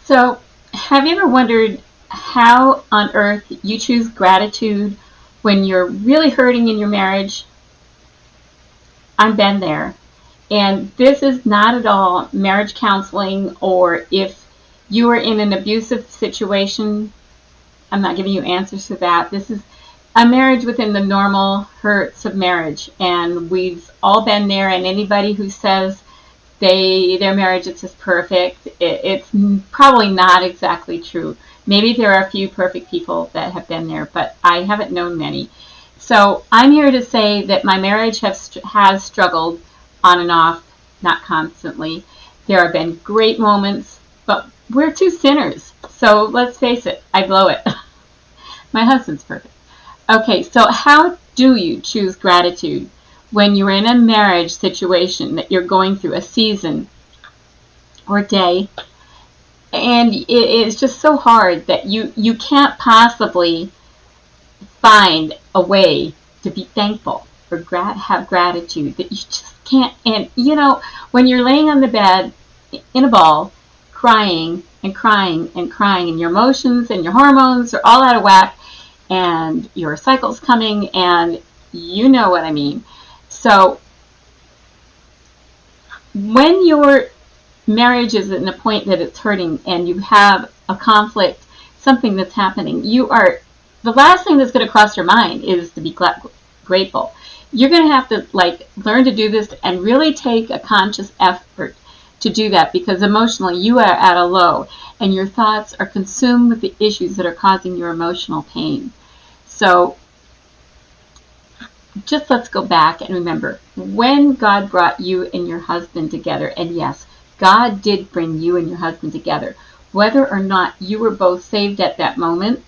So, have you ever wondered how on earth you choose gratitude when you're really hurting in your marriage? I've been there. And this is not at all marriage counseling, or if you are in an abusive situation, I'm not giving you answers to that. This is a marriage within the normal hurts of marriage. And we've all been there, and anybody who says their marriage is just perfect, it's probably not exactly true. Maybe there are a few perfect people that have been there, but I haven't known many. So I'm here to say that my marriage has struggled on and off, not constantly. There have been great moments, but we're two sinners. So let's face it, I blow it. My husband's perfect. Okay, so how do you choose gratitude when you're in a marriage situation that you're going through a season or day, and it's just so hard that you can't possibly find a way to be thankful or have gratitude, that you just can't. And when you're laying on the bed in a ball, crying and crying and crying, and your emotions and your hormones are all out of whack, and your cycle's coming, and you know what I mean. So when your marriage is at a point that it's hurting and you have a conflict, something that's happening, the last thing that's going to cross your mind is to be grateful. You're going to have to learn to do this and really take a conscious effort to do that, because emotionally you are at a low and your thoughts are consumed with the issues that are causing your emotional pain. So just let's go back and remember when God brought you and your husband together. And yes, God did bring you and your husband together. Whether or not you were both saved at that moment,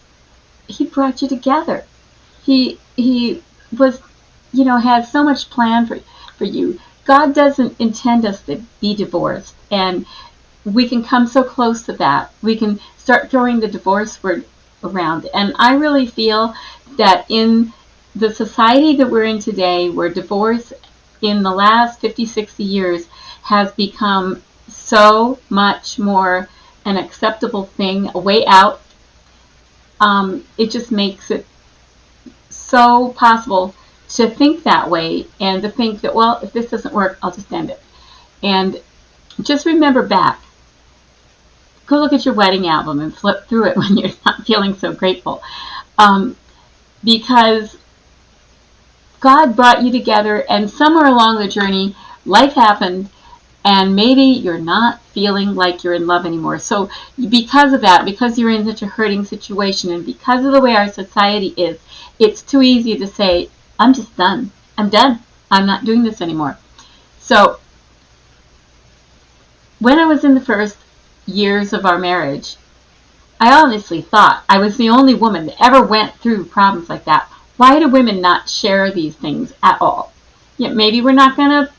he brought you together. He was, had so much planned for you. God doesn't intend us to be divorced, and we can come so close to that. We can start throwing the divorce word around. And I really feel that in the society that we're in today, where divorce in the last 50, 60 years has become so much more an acceptable thing, a way out, it just makes it so possible to think that way, and to think that, well, if this doesn't work, I'll just end it. And just remember back. Go look at your wedding album and flip through it when you're not feeling so grateful. Because God brought you together, and somewhere along the journey, life happened, and maybe you're not feeling like you're in love anymore. So because of that, because you're in such a hurting situation, and because of the way our society is, it's too easy to say, I'm just done. I'm done. I'm not doing this anymore. So when I was in the first years of our marriage, I honestly thought I was the only woman that ever went through problems like that. Why do women not share these things at all? Maybe we're not going to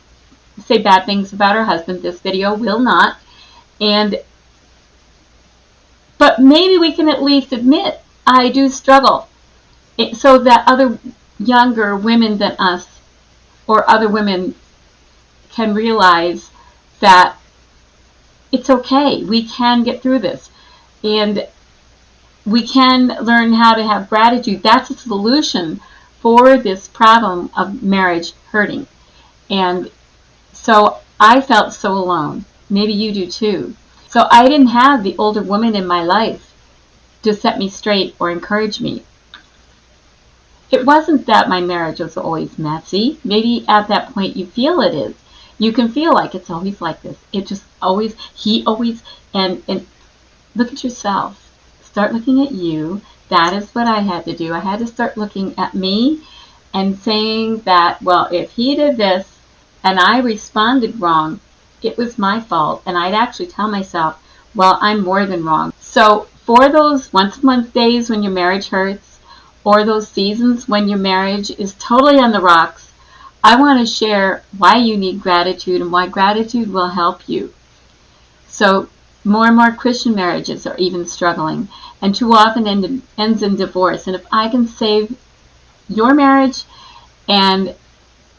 say bad things about our husband. This video will not. But maybe we can at least admit, I do struggle, so that other younger women than us, or other women, can realize that it's okay. We can get through this. And we can learn how to have gratitude. That's a solution for this problem of marriage hurting. And so I felt so alone. Maybe you do too. So I didn't have the older woman in my life to set me straight or encourage me. It wasn't that my marriage was always messy. Maybe at that point you feel it is. You can feel like it's always like this. It just always, and look at yourself. Start looking at you. That is what I had to do. I had to start looking at me and saying that, well, if he did this and I responded wrong, it was my fault. And I'd actually tell myself, well, I'm more than wrong. So for those once a month days when your marriage hurts, or those seasons when your marriage is totally on the rocks, I want to share why you need gratitude and why gratitude will help you. So more and more Christian marriages are even struggling, and too often ends in divorce. And if I can save your marriage and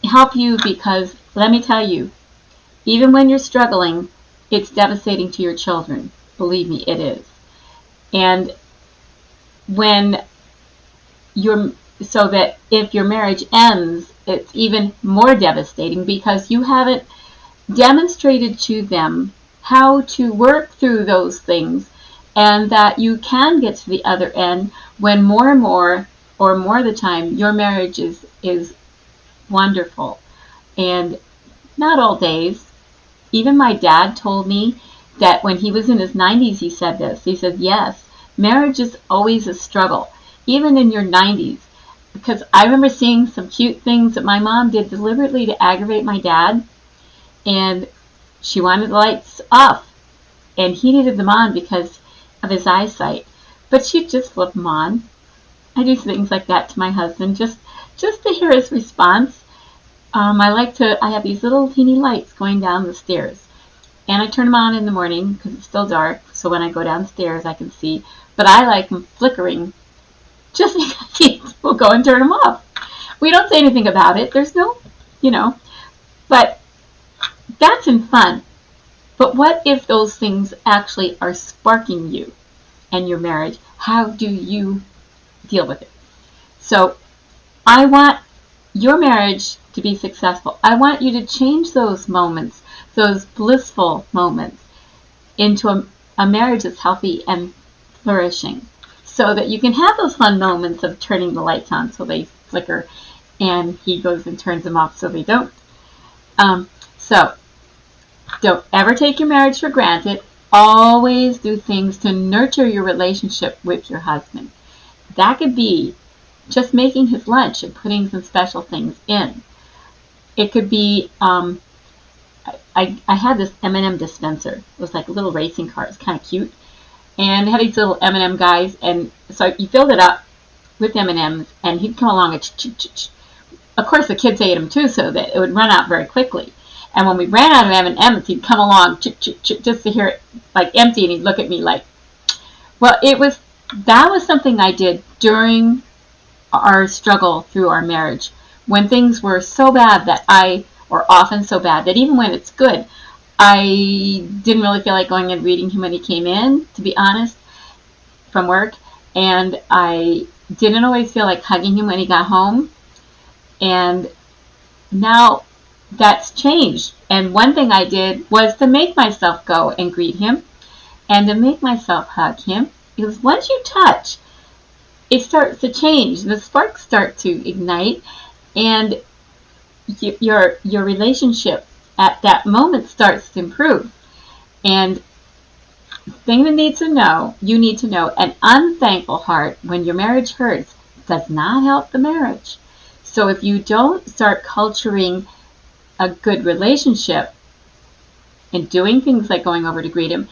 help you, because let me tell you, even when you're struggling, it's devastating to your children. Believe me, it is. And when so that if your marriage ends, it's even more devastating because you haven't demonstrated to them how to work through those things, and that you can get to the other end when more and more, or more of the time, your marriage is wonderful. And not all days. Even my dad told me that when he was in his 90s, he said this. He said, yes, marriage is always a struggle, even in your 90s. Because I remember seeing some cute things that my mom did deliberately to aggravate my dad. And she wanted the lights off. And he needed them on because of his eyesight. But she'd just flip them on. I do things like that to my husband just to hear his response. I have these little teeny lights going down the stairs. And I turn them on in the morning because it's still dark. So when I go downstairs, I can see. But I like them flickering just because he will go and turn them off. We don't say anything about it. There's no, but that's in fun. But what if those things actually are sparking you and your marriage? How do you deal with it? So I want your marriage to be successful. I want you to change those moments, those blissful moments, into a marriage that's healthy and flourishing, so that you can have those fun moments of turning the lights on so they flicker, and he goes and turns them off so they don't. So don't ever take your marriage for granted. Always do things to nurture your relationship with your husband. That could be just making his lunch and putting some special things in. It could be, I had this M&M dispenser. It was like a little racing car. It's kind of cute. And it had these little M&M guys. And so you filled it up with M&Ms, and he'd come along and of course the kids ate them too, so that it would run out very quickly. And when we ran out of M&Ms, he'd come along just to hear it like empty, and he'd look at me like, well, that was something I did during our struggle through our marriage, when things were so bad or often so bad that even when it's good, I didn't really feel like going and reading him when he came in, to be honest, from work. And I didn't always feel like hugging him when he got home. And now that's changed. And one thing I did was to make myself go and greet him and to make myself hug him. Because once you touch, it starts to change. The sparks start to ignite, and your relationship at that moment starts to improve. And the thing that you need to know, an unthankful heart when your marriage hurts does not help the marriage. So if you don't start culturing a good relationship and doing things like going over to greet him,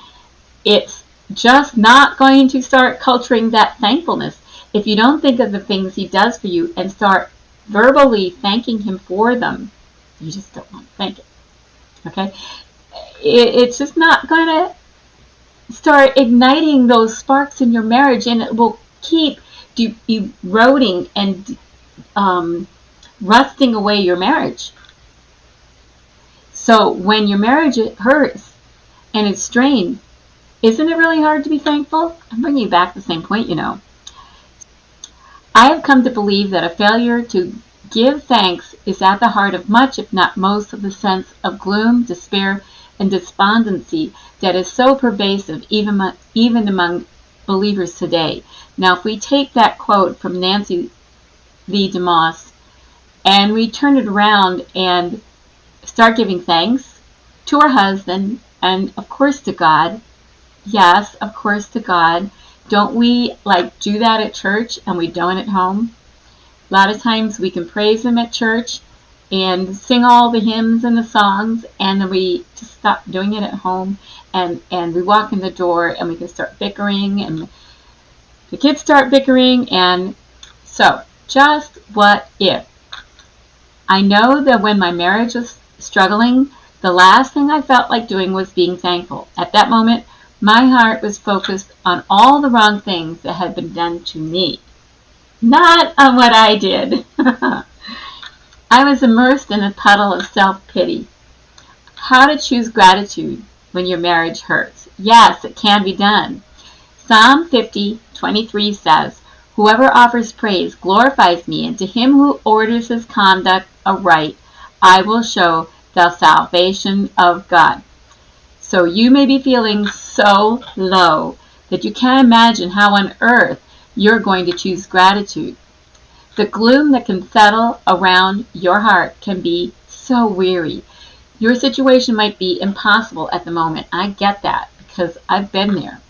it's just not going to start culturing that thankfulness. If you don't think of the things he does for you and start verbally thanking him for them, you just don't want to thank it. Okay? It's just not going to start igniting those sparks in your marriage, and it will keep eroding and rusting away your marriage. So when your marriage hurts and it's strained, isn't it really hard to be thankful? I'm bringing you back to the same point, I have come to believe that a failure to give thanks is at the heart of much, if not most, of the sense of gloom, despair, and despondency that is so pervasive even among believers today. Now, if we take that quote from Nancy Lee DeMoss and we turn it around and start giving thanks to our husband and, of course, to God. Yes, of course, to God. Don't we do that at church and we don't at home? A lot of times we can praise him at church and sing all the hymns and the songs, and then we just stop doing it at home, and we walk in the door and we can start bickering, and the kids start bickering. And so, just what if? I know that when my marriage was struggling, the last thing I felt like doing was being thankful. At that moment, my heart was focused on all the wrong things that had been done to me, not on what I did. I was immersed in a puddle of self-pity. How to choose gratitude when your marriage hurts. Yes, it can be done. Psalm 50:23 says, "Whoever offers praise glorifies me, and to him who orders his conduct aright, I will show the salvation of God." So you may be feeling so low that you can't imagine how on earth you're going to choose gratitude. The gloom that can settle around your heart can be so weary. Your situation might be impossible at the moment. I get that because I've been there.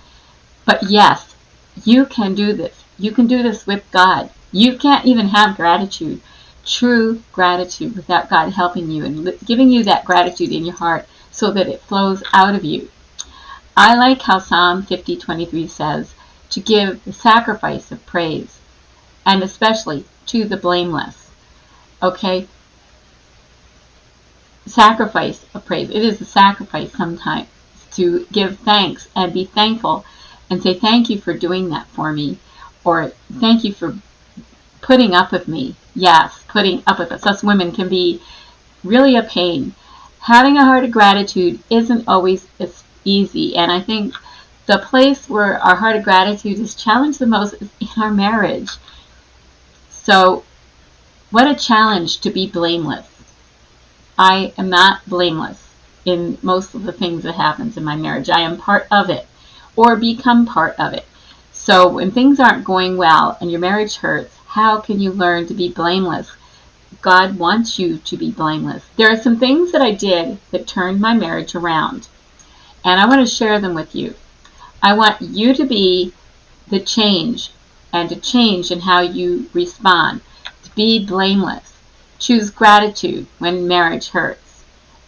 But yes, you can do this. You can do this with God. You can't even have gratitude, true gratitude, without God helping you and giving you that gratitude in your heart so that it flows out of you. I like how Psalm 50:23 says to give the sacrifice of praise, and especially to the blameless. Okay? Sacrifice of praise. It is a sacrifice sometimes to give thanks and be thankful and say thank you for doing that for me, or thank you for putting up with me. Yes, putting up with us. Us women can be really a pain. Having a heart of gratitude isn't always as easy, and I think the place where our heart of gratitude is challenged the most is in our marriage. So what a challenge to be blameless. I am not blameless in most of the things that happens in my marriage. I am part of it or become part of it. So when things aren't going well and your marriage hurts, how can you learn to be blameless? God wants you to be blameless. There are some things that I did that turned my marriage around, and I want to share them with you. I want you to be the change and to change in how you respond, to be blameless. Choose gratitude when marriage hurts,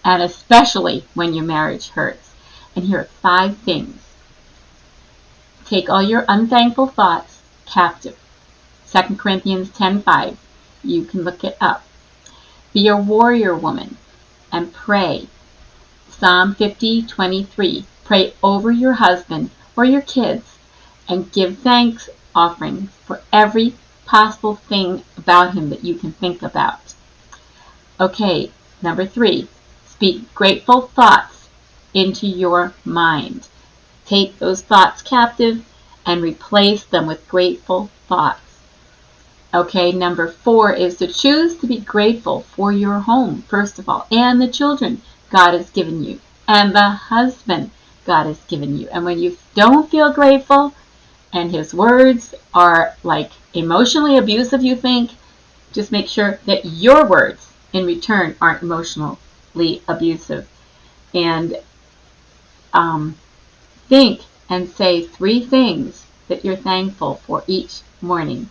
and especially when your marriage hurts. And here are 5 things. Take all your unthankful thoughts captive. 2 Corinthians 10:5. You can look it up. Be a warrior woman and pray. Psalm 50:23. Pray over your husband or your kids and give thanks offerings for every possible thing about him that you can think about. Okay, number 3. Speak grateful thoughts into your mind. Take those thoughts captive and replace them with grateful thoughts. Okay, number 4 is to choose to be grateful for your home, first of all, and the children God has given you, and the husband God has given you. And when you don't feel grateful, and his words are like emotionally abusive, you think, just make sure that your words in return aren't emotionally abusive. And think and say 3 things that you're thankful for each morning.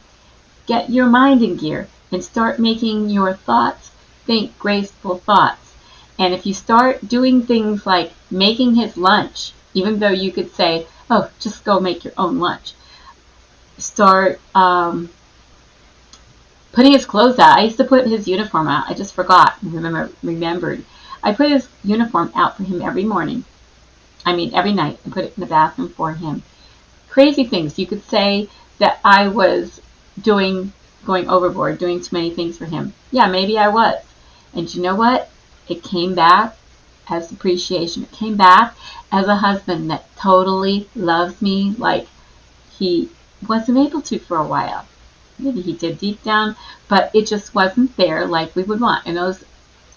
Get your mind in gear and start making your thoughts think graceful thoughts. And if you start doing things like making his lunch, even though you could say, oh, just go make your own lunch. Start putting his clothes out. I used to put his uniform out. I just forgot and remembered. I put his uniform out for him every morning. Every night, and put it in the bathroom for him. Crazy things. You could say that I was going overboard, doing too many things for him. Yeah, maybe I was. And you know what? It came back as appreciation. It came back as a husband that totally loves me like he wasn't able to for a while. Maybe he did deep down, but it just wasn't there like we would want. And those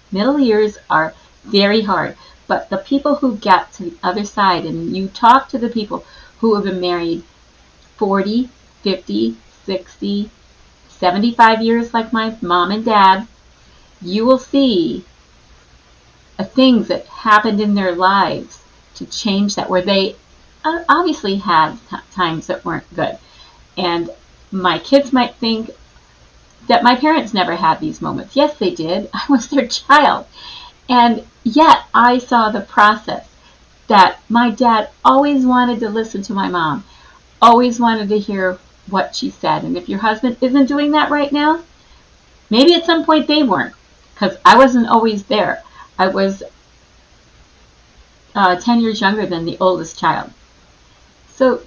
middle years are very hard. But the people who get to the other side, and you talk to the people who have been married 40, 50, 60, 75 years like my mom and dad, you will see things that happened in their lives to change that, where they obviously had times that weren't good. And my kids might think that my parents never had these moments. Yes, they did. I was their child. And yet I saw the process that my dad always wanted to listen to my mom, always wanted to hear what she said. And if your husband isn't doing that right now, maybe at some point they weren't, because I wasn't always there. I was 10 years younger than the oldest child. So,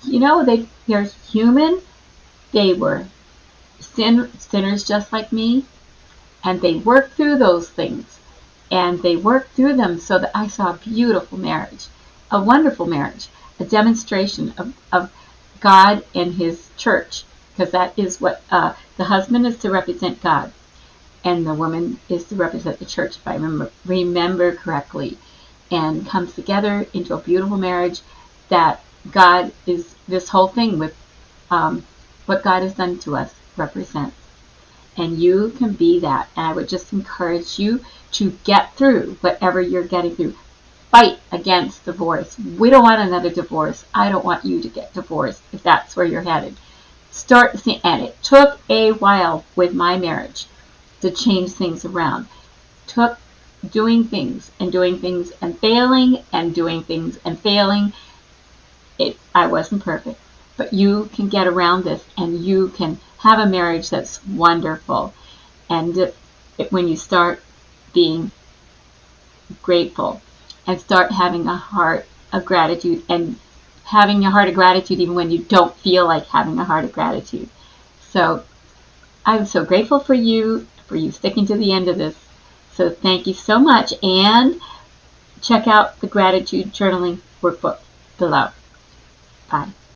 they're human. They were sinners just like me, and they worked through those things. and they worked through them so that I saw a beautiful marriage, a wonderful marriage, a demonstration of God and his church, because that is what the husband is to represent God, and the woman is to represent the church, if I remember correctly, and comes together into a beautiful marriage that God is, this whole thing with what God has done to us represents. And you can be that. And I would just encourage you to get through whatever you're getting through. Fight against divorce. We don't want another divorce. I don't want you to get divorced if that's where you're headed. And it took a while with my marriage to change things around. Took doing things and failing and doing things and failing. I wasn't perfect, but you can get around this and you can have a marriage that's wonderful. And when you start being grateful and start having a heart of gratitude, and having a heart of gratitude even when you don't feel like having a heart of gratitude. So I'm so grateful for you sticking to the end of this. So thank you so much, and check out the gratitude journaling workbook below. Bye.